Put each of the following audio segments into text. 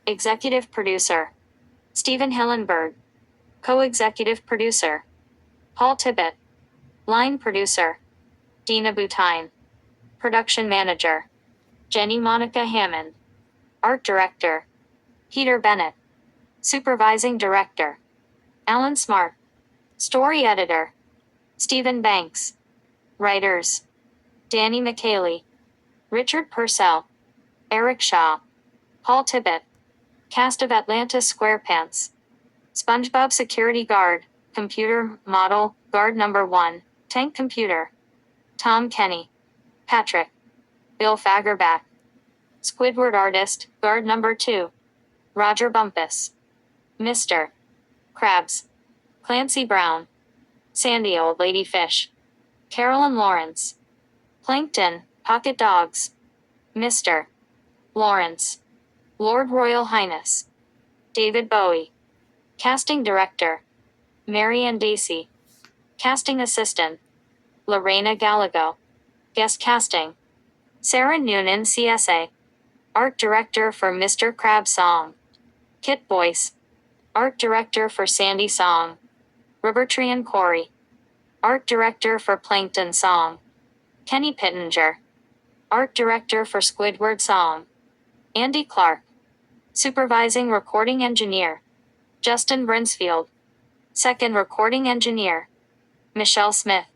Executive Producer, Stephen Hillenberg. Co-Executive Producer, Paul Tibbett. Line Producer, Dina Butine. Production Manager, Jenny Monica Hammond. Art Director, Peter Bennett. Supervising Director, Alan Smart. Story Editor, Stephen Banks. Writers, Danny McKaylee, Richard Purcell, Eric Shaw, Paul Tibbett. Cast of Atlantis SquarePants, SpongeBob Security Guard, Computer, Model, Guard Number 1, Tank Computer, Tom Kenny, Patrick, Bill Fagerback. Squidward Artist, Guard Number 2, Roger Bumpus. Mr. Krabs, Clancy Brown. Sandy Old Lady Fish, Carolyn Lawrence. Plankton, Pocket Dogs, Mr. Lawrence. Lord Royal Highness, David Bowie. Casting Director, Marianne Dacey. Casting Assistant, Lorena Gallego. Guest Casting, Sarah Noonan CSA. Art Director for Mr. Krabs Song, Kit Boyce. Art Director for Sandy Song, Robertrian Corey. Art Director for Plankton Song, Kenny Pittenger. Art Director for Squidward Song, Andy Clark. Supervising Recording Engineer, Justin Brinsfield. Second Recording Engineer, Michelle Smith.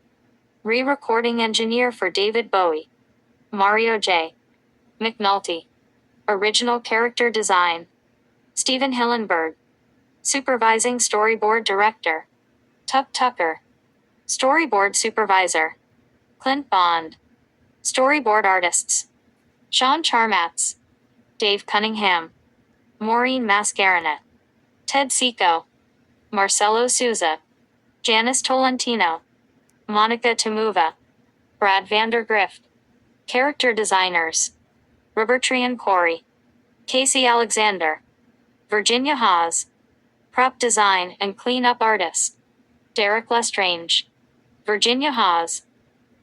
Re-recording Engineer for David Bowie, Mario J. McNulty. Original Character Design, Stephen Hillenberg. Supervising Storyboard Director, Tuck Tucker. Storyboard Supervisor, Clint Bond. Storyboard Artists, Sean Charmatz, Dave Cunningham, Maureen Mascaranet, Ted Seco, Marcelo Souza, Janice Tolentino, Monica Tamuva, Brad Vandergrift. Character Designers, Robertrian Corey, Casey Alexander, Virginia Haas. Prop Design and Cleanup Artist, Derek Lestrange, Virginia Haas.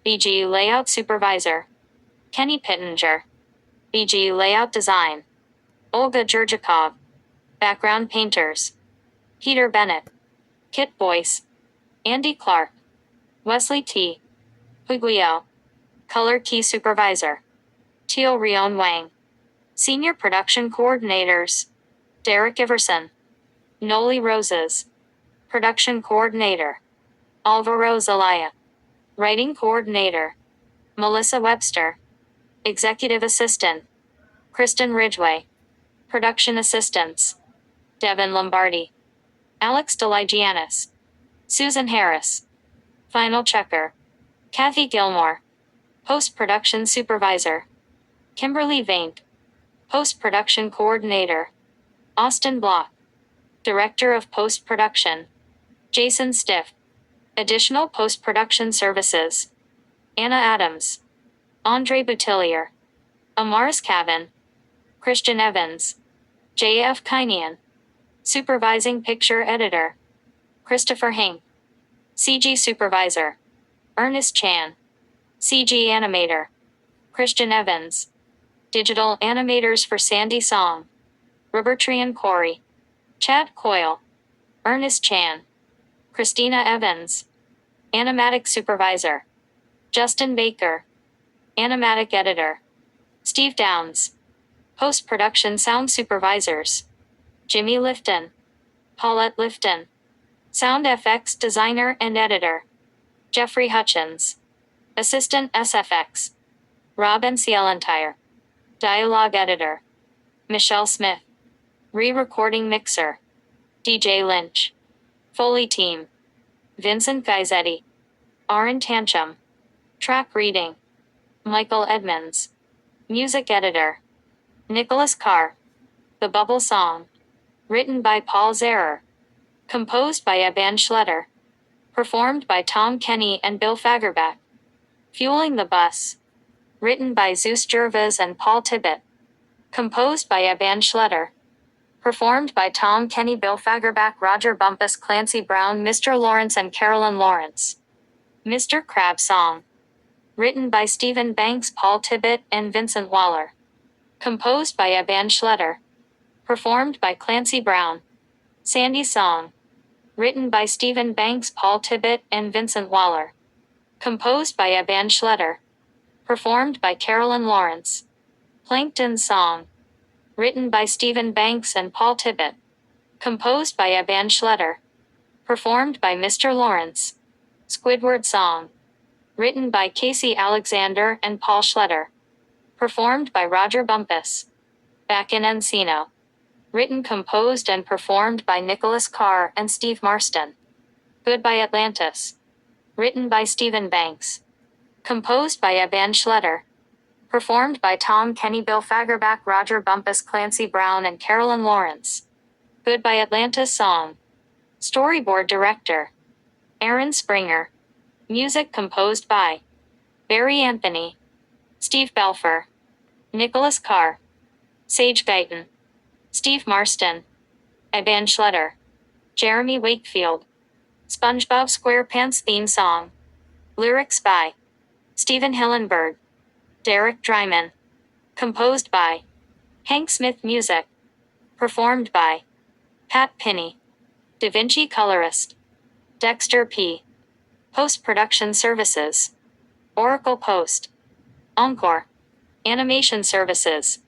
BG Layout Supervisor, Kenny Pittenger. BG Layout Design, Olga Jurjakov. Background Painters, Peter Bennett, Kit Boyce, Andy Clark, Wesley T. Puglio. Color Key Supervisor, Teal Rion Wang. Senior Production Coordinators, Derek Iverson, Noli Roses. Production Coordinator, Alvaro Zelaya. Writing Coordinator, Melissa Webster. Executive Assistant, Kristen Ridgway. Production Assistants, Devin Lombardi, Alex DeLigianis, Susan Harris. Final Checker, Kathy Gilmore. Post-Production Supervisor, Kimberly Vaint. Post-Production Coordinator, Austin Block. Director of Post-Production, Jason Stiff. Additional Post-Production Services, Anna Adams, Andre Boutillier, Amaris Cavan, Christian Evans, J.F. Kynian. Supervising Picture Editor, Christopher Hink. CG Supervisor, Ernest Chan. CG Animator, Christian Evans. Digital Animators for Sandy Song, Robertrian Corey, Chad Coyle, Ernest Chan. Christina Evans. Animatic Supervisor, Justin Baker. Animatic Editor, Steve Downs. Post-Production Sound Supervisors, Jimmy Lifton, Paulette Lifton. Sound FX Designer and Editor, Jeffrey Hutchins. Assistant SFX, Rob Cielentire. Dialogue Editor, Michelle Smith. Re-recording Mixer, DJ Lynch. Foley Team, Vincent Gaizetti, Aaron Tanchum. Track Reading, Michael Edmonds. Music Editor, Nicholas Carr. The Bubble Song, written by Paul Zehrer. Composed by Eban Schletter. Performed by Tom Kenny and Bill Fagerback. Fueling the Bus, written by Zeus Gervais and Paul Tibbett. Composed by Eban Schletter. Performed by Tom Kenny, Bill Fagerback, Roger Bumpus, Clancy Brown, Mr. Lawrence and Carolyn Lawrence. Mr. Krabs Song, written by Stephen Banks, Paul Tibbett, and Vincent Waller. Composed by Eban Schletter. Performed by Clancy Brown. Sandy Song. Written by Stephen Banks, Paul Tibbett, and Vincent Waller. Composed by Eban Schletter. Performed by Carolyn Lawrence. Plankton Song. Written by Stephen Banks and Paul Tibbett. Composed by Eban Schletter. Performed by Mr. Lawrence. Squidward Song. Written by Casey Alexander and Paul Schletter. Performed by Roger Bumpus. Back in Encino. Written, composed, and performed by Nicholas Carr and Steve Marston. Goodbye Atlantis. Written by Stephen Banks. Composed by Eban Schletter. Performed by Tom Kenny, Bill Fagerback, Roger Bumpus, Clancy Brown, and Carolyn Lawrence. Goodbye Atlantis Song. Storyboard Director. Aaron Springer. Music composed by Barry Anthony. Steve Belfer. Nicholas Carr. Sage Guyton. Steve Marston. Eban Schletter. Jeremy Wakefield. SpongeBob SquarePants theme song. Lyrics by Stephen Hillenburg. Derek Dryman. Composed by Hank Smith. Music performed by Pat Pinney. Da Vinci colorist Dexter P. Post-production services Oracle Post. Encore. Animation services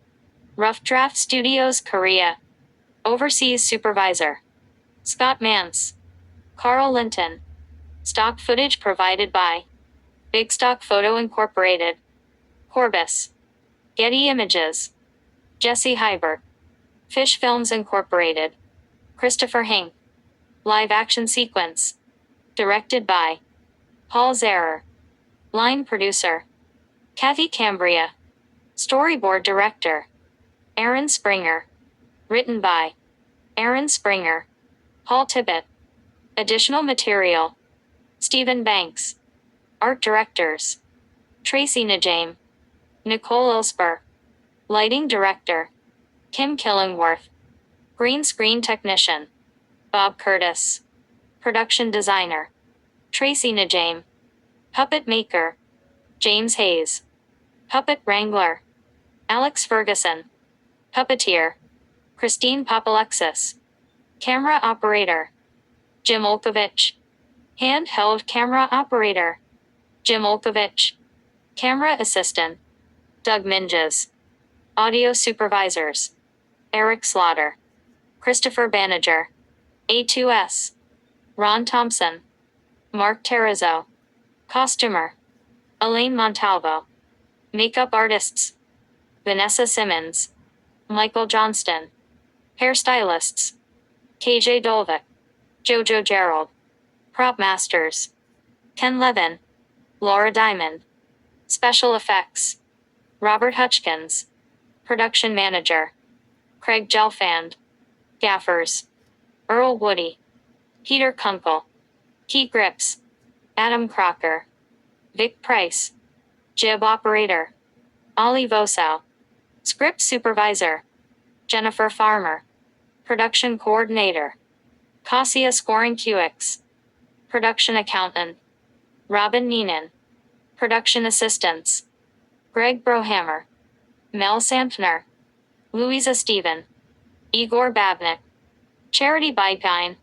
Rough Draft Studios Korea. Overseas supervisor Scott Mance. Carl Linton. Stock footage provided by Big Stock Photo Incorporated. Corbis. Getty Images. Jesse Hybert. Fish Films Incorporated. Christopher Hink. Live action sequence. Directed by Paul Zehrer. Line producer Kathy Cambria. Storyboard director Aaron Springer. Written by Aaron Springer. Paul Tibbett. Additional material Stephen Banks. Art directors Tracy Najame. Nicole Ilsper. Lighting director Kim Killingworth. Green screen technician Bob Curtis. Production designer Tracy Najame. Puppet maker James Hayes. Puppet wrangler Alex Ferguson. Puppeteer Christine Papalexis. Camera operator Jim Olkovich. Handheld camera operator Jim Olkovich. Camera assistant Doug Minges. Audio supervisors Eric Slaughter. Christopher Banniger. A2S. Ron Thompson. Mark Terrazzo. Costumer Elaine Montalvo. Makeup artists Vanessa Simmons. Michael Johnston. Hairstylists KJ Dolvik. Jojo Gerald. Prop masters Ken Levin. Laura Diamond. Special effects Robert Hutchkins. Production manager Craig Gelfand. Gaffers Earl Woody. Peter Kunkel. Key grips Adam Crocker. Vic Price. Jib operator Ollie Vosow. Script supervisor Jennifer Farmer. Production coordinator Cassia Scoring QX. Production accountant Robin Neenan. Production assistants Greg Brohammer. Mel Santner. Louisa Stephen. Igor Babnik. Charity Bygine.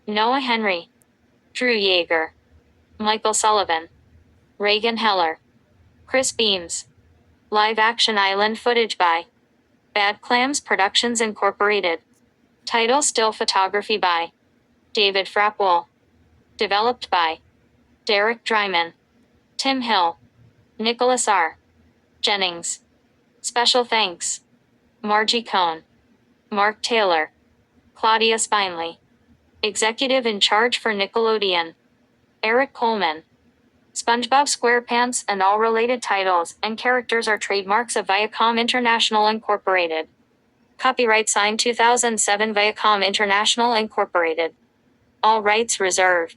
Noah Henry. Drew Yeager. Michael Sullivan. Reagan Heller. Chris Beams. Live action island footage by Bad Clams Productions Incorporated. Title still photography by David Frapwell. Developed by Derek Dryman. Tim Hill. Nicholas R. Jennings. Special thanks Margie Cohn. Mark Taylor. Claudia Spinley. Executive in charge for Nickelodeon Eric Coleman. SpongeBob SquarePants and all related titles and characters are trademarks of Viacom International Incorporated. Copyright signed 2007 Viacom International Incorporated. All rights reserved.